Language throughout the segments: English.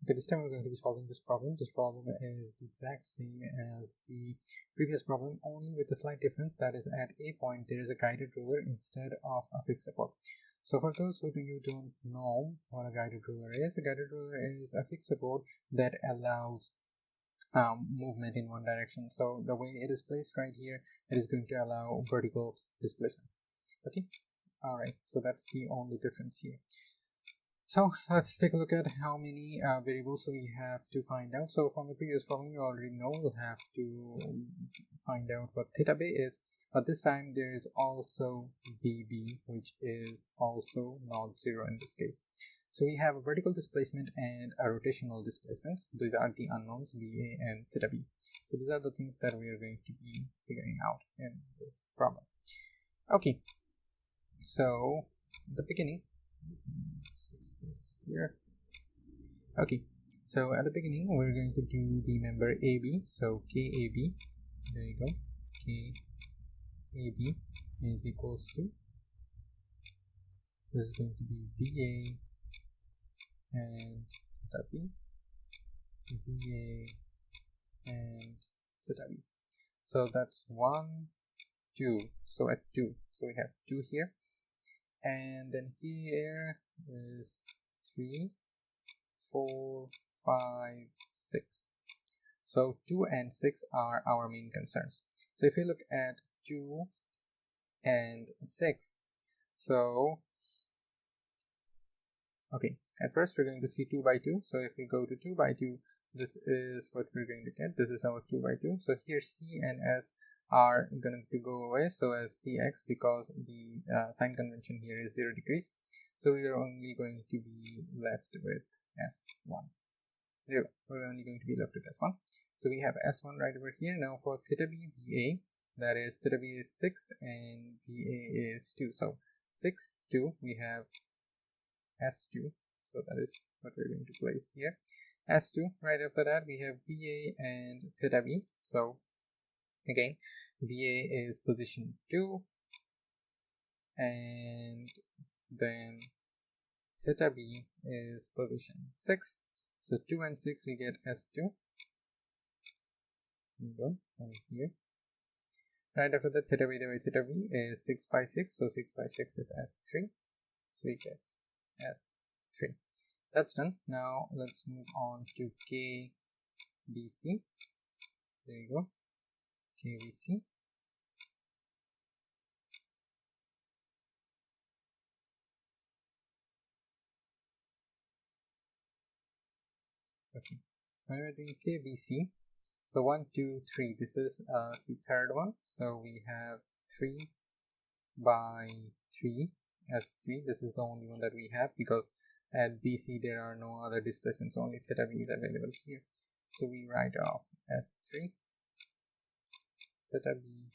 Okay, this time we're going to be solving this problem. This problem is the exact same as the previous problem, only with a slight difference. That is, at a point there is a guided ruler instead of a fixed support. So for those who don't know what a guided ruler is, a guided ruler is a fixed support that allows movement in one direction. So the way it is placed right here, it is going to allow vertical displacement. Okay, all right, so that's the only difference here. So let's take a look at how many variables we have to find out. So from the previous problem, you already know we'll have to find out what theta b is, but this time there is also VB, which is also not zero in this case. So we have a vertical displacement and a rotational displacement. These are the unknowns, VA and theta b. So these are the things that we are going to be figuring out in this problem. Okay, so at the beginning, switch this here. Okay, so at the beginning we're going to do the member AB. So KAB, there you go, KAB is equals to, this is going to be VA and theta B, VA and theta B. So that's 1, 2, so at 2, so we have 2 here, and then here is 3, 4, 5, 6. So 2 and 6 are our main concerns. So if you look at 2 and 6, so okay, at first we're going to see 2 by 2. So if we go to 2 by 2, this is what we're going to get. This is our 2 by 2. So here C and S are going to go away, so as CX, because the sign convention here is 0 degrees. So we are only going to be left with S1. There, we're only going to be left with S1. So we have S1 right over here. Now for theta B, VA, that is theta B is 6 and VA is 2. So 6, 2, we have S2. So that is what we're going to place here. S2, right after that we have VA and theta B. So again, VA is position 2, and then theta B is position 6. So 2 and 6 we get S2. Here we go, over here. Right after that, theta B is 6 by 6, so 6 by 6 is S3. So we get S3. That's done. Now let's move on to KBC. There you go, KBC. Okay, when we're doing KBC, so 1, 2, 3, this is the third one. So we have 3 by 3, S3. This is the only one that we have, because at BC there are no other displacements, only theta B is available here. So we write off S3, theta B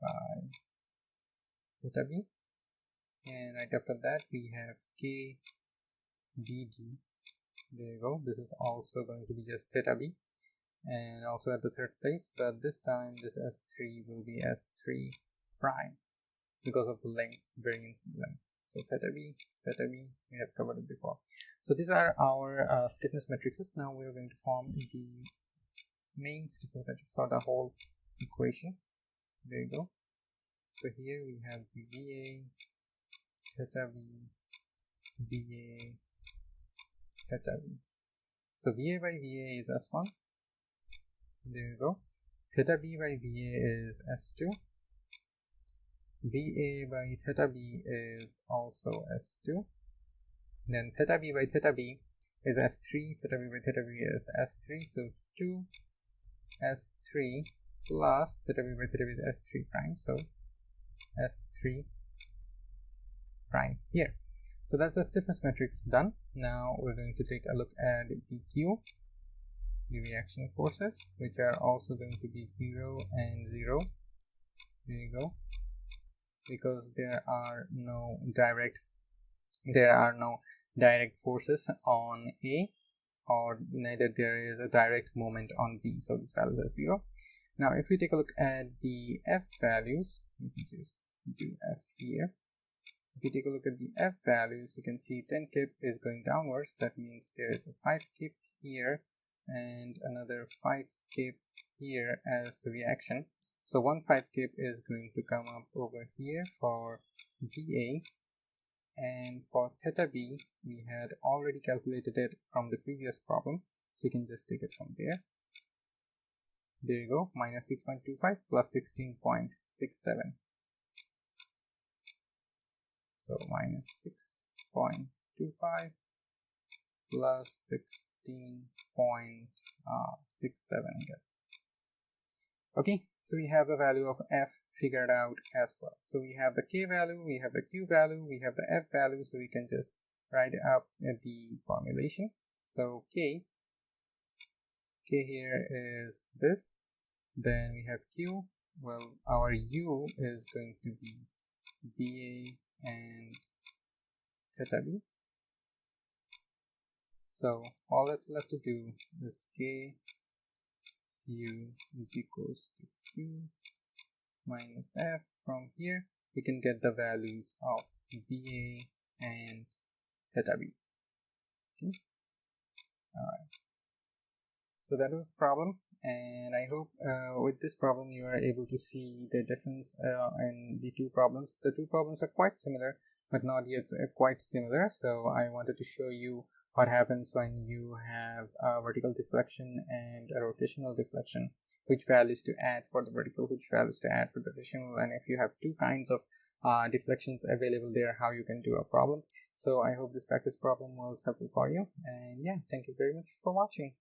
by theta B, and right after that we have KBD. There you go, this is also going to be just theta B, and also at the third place, but this time this S3 will be S3 prime because of the length, variance in length. So theta B, we have covered it before. So these are our stiffness matrices. Now we are going to form the main stiffness matrix for the whole equation. There you go. So here we have the VA, theta B, VA, theta B. So VA by VA is S1. There you go. Theta B by VA is S2. VA by theta B is also S2. Then theta B by theta B is S3. Theta B by theta B is S3. So 2 S3 plus theta B by theta B is S3 prime. So S3 prime here. So that's the stiffness matrix done. Now we're going to take a look at the Q, the reaction forces, which are also going to be 0 and 0. There you go. Because there are no direct forces on A, or neither there is a direct moment on B, so this value is 0. Now if we take a look at the F values, we can just do F here. If you take a look at the F values, you can see 10 kip is going downwards. That means there is a 5 kip here and another 5 kip here as a reaction. So 1 5 kip is going to come up over here for VA, and for theta B we had already calculated it from the previous problem, so you can just take it from there. There you go, minus 6.25 plus 16.67. So minus 6.25 plus 16.67, I guess. Okay, so we have the value of F figured out as well. So we have the K value, we have the Q value, we have the F value, so we can just write up the formulation. So K here is this, then we have Q, well, our U is going to be BA and theta B. So all that's left to do is K U is equals to Q minus F. From here we can get the values of BA and theta B. Okay. Alright. So that was the problem, and I hope with this problem you are able to see the difference in the two problems. The two problems are quite similar, but not yet quite similar. So I wanted to show you what happens when you have a vertical deflection and a rotational deflection, which values to add for the vertical, which values to add for the rotational, and if you have two kinds of deflections available there, how you can do a problem. So I hope this practice problem was helpful for you, and yeah, thank you very much for watching.